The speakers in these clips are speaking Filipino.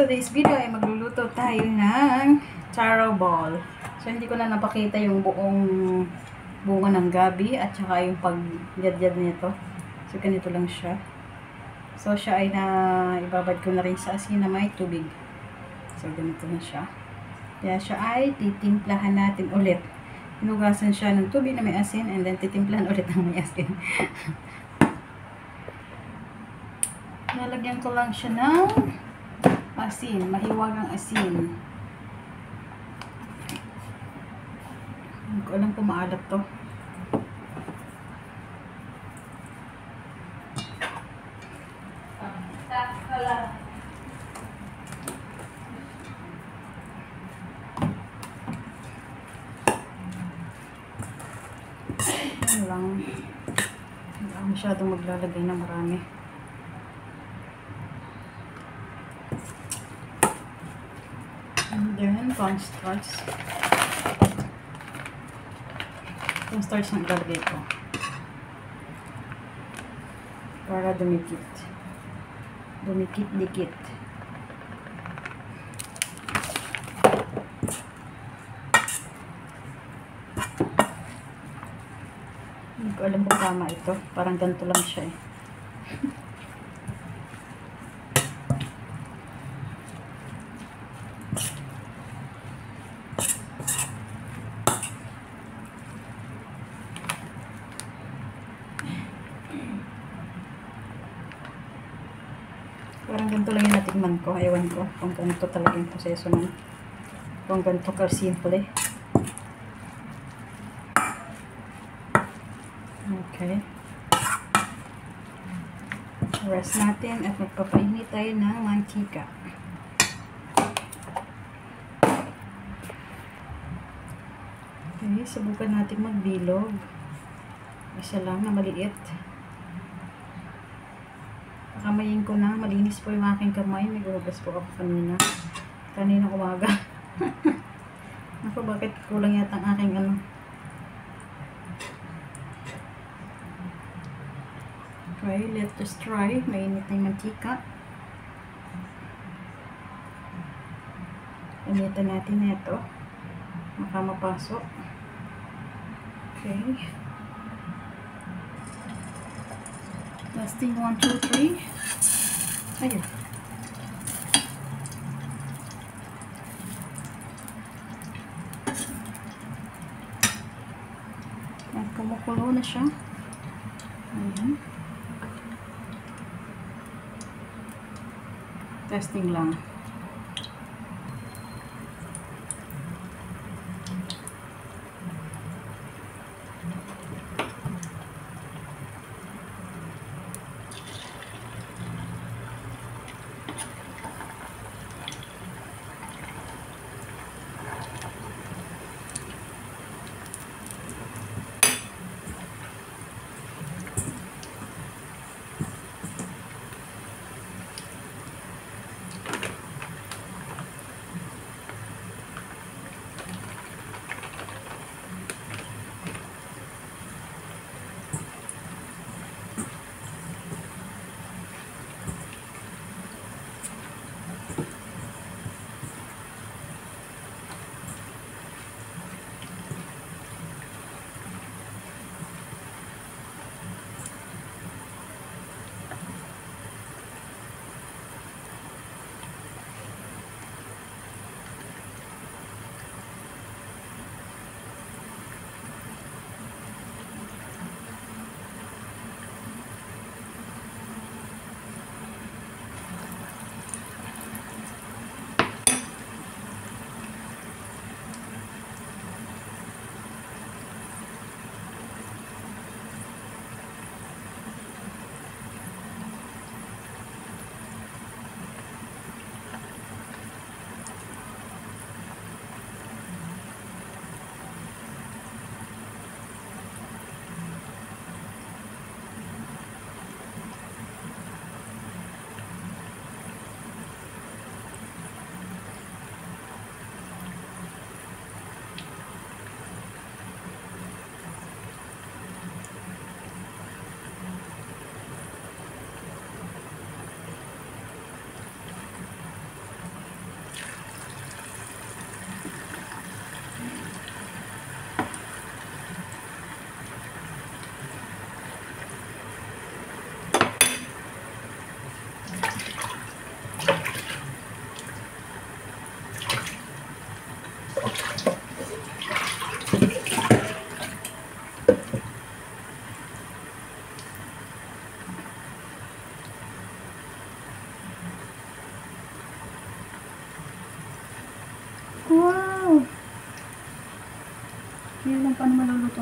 today's video ay magluluto tayo ng taro ball. So, hindi ko na napakita yung buong bunga ng gabi at saka yung pag-yadyad nito. So, ganito lang siya. So, siya ay ibabad ko na rin sa asin na may tubig. So, ganito na siya. Kaya siya ay titimplahan natin ulit. Hinugasan siya ng tubig na may asin and then titimplahan ulit ng may asin. Nalagyan ko lang siya ng asin, mahiwagang asin. Hindi ko alam kung maalat to. Ano lang, hindi ako masyadong maglalagay na marami. And then, cornstarch. Cornstarch na ilalagay ko. Para dumikit. Dumikit-dikit. Hindi ko alam kung tama ito. Parang ganito lang siya eh. Parang ganito lang yung natikman ko. Ewan ko kung ganito talaga yung proseso nun. Kung ganito ka-simple. Okay. Rest natin at magpapainit tayo ng mantika. Okay, subukan natin magbilog. Isa lang na maliit. Kamayin ko na, malinis po yung aking kamay. Naghugas po ako kanina umaga. Ako, bakit kulang yata ang aking ano. Okay, let's just try. Mainit na yung mantika. Initan natin na ito. Baka mapasok. Okay. Testing 1, 2, 3. Ayun. At kumukulo na siya. Ayun. Testing lang.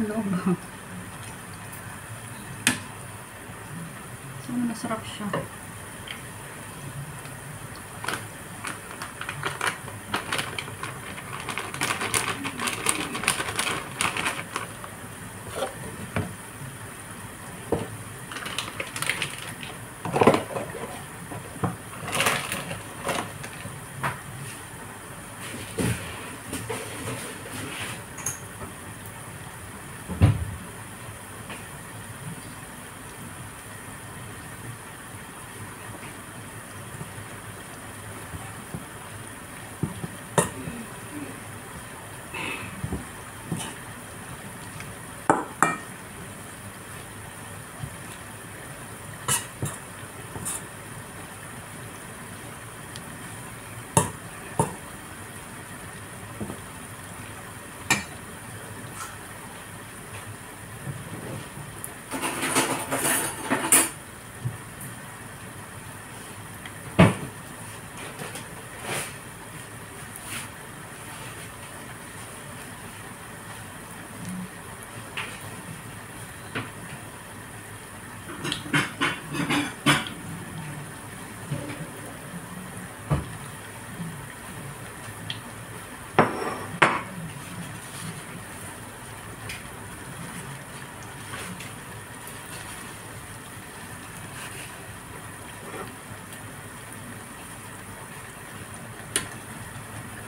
ang loob. So, masarap siya.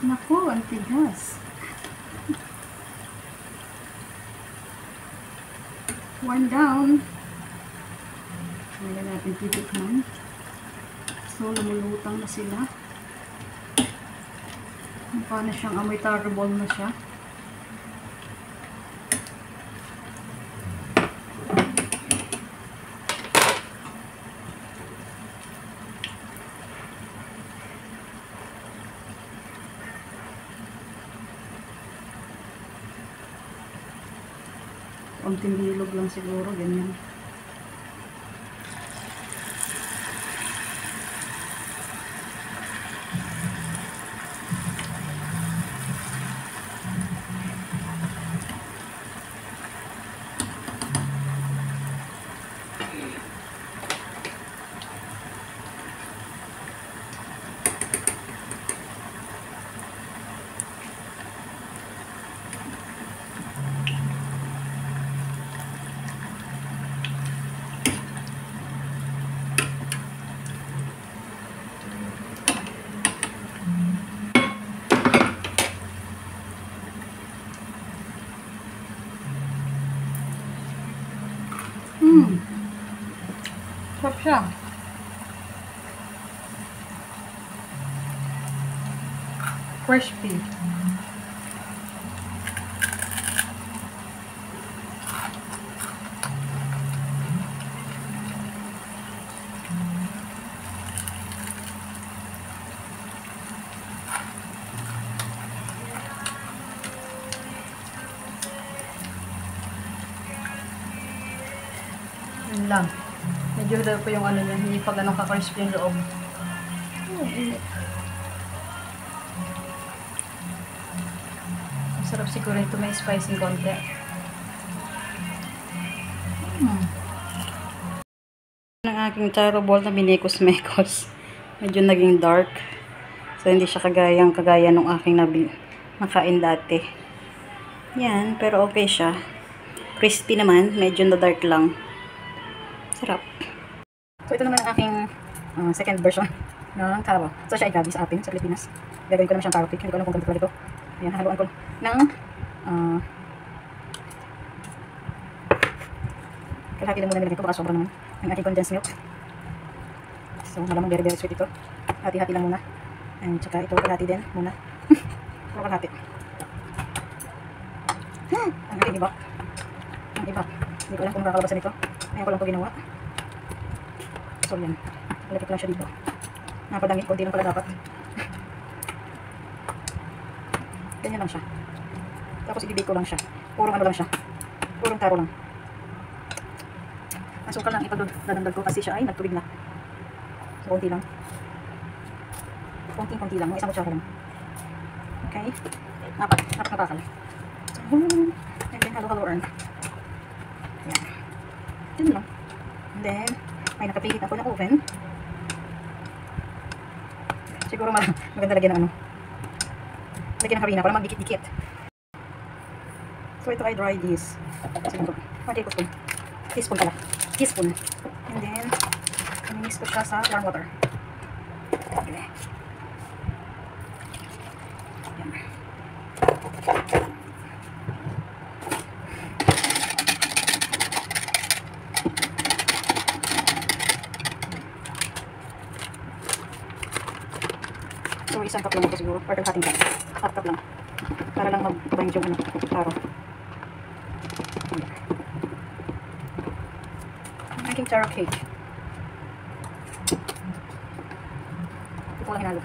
Naku, ang tigas. One down. Ngayon natin titikman. So, lumulutang na sila. Mukha na siyang amoy tarbol na siya. Konting bilog lang siguro, ganyan. Sarap siya. Crispy. Yun lang. Medyo daw po yung ano niya, hindi pa ganun ka-crispy yung loob. Masarap siguro ito, may spicy konti. Ang aking taro ball na binekos-mekos. Medyo naging dark. So, hindi siya kagaya nung aking nakain dati. Yan, pero okay siya. Crispy naman, medyo na dark lang. Sarap. So, ito naman ang aking second version ng taro. So, siya ay gabi sa atin, sa Pilipinas. Gagawin ko naman siyang taro cake. Hindi ko alam kung ganito pala ito. Ayan, haluan ko ng kalahati lang muna nilagay ko, baka sobra naman ang aking condensed milk. So, malamang very very sweet ito. Hati-hati lang muna. And tsaka ito, kalahati din muna. Puro kalahati. Ang aking iba. Ang iba. Hindi ko alam kung nakakalabasan ito. Ngayon ko lang ito ginawa. So, yan. Malapit lang siya dito. Napadami, konti lang pala dapat. Ganyan lang siya. Tapos i-bake ko lang siya. Purong ano lang siya. Purong taro lang. Asukal lang ipagdadagdag ko kasi siya ay nagtubig na. So, konti lang. Konting-konti lang. Mga isang kutsara lang. Okay. Napakakal. So, halo-haloan. Yan. Yun lang. And then, ay nakapilit ako ng oven. Siguro maganda lagyan ng ano. Lagyan ng harina para magdikit-dikit. So ito ay dry this. Siguro. 1 tablespoon. Teaspoon pala. Teaspoon. And then, mix ko siya sa warm water. Okay. Yan. So, isang cup lang ito siguro. Or kalhating cup. Half cup lang. Para lang mag-bind yung ano, taro. Making taro cake. Ito ko lang hinalo.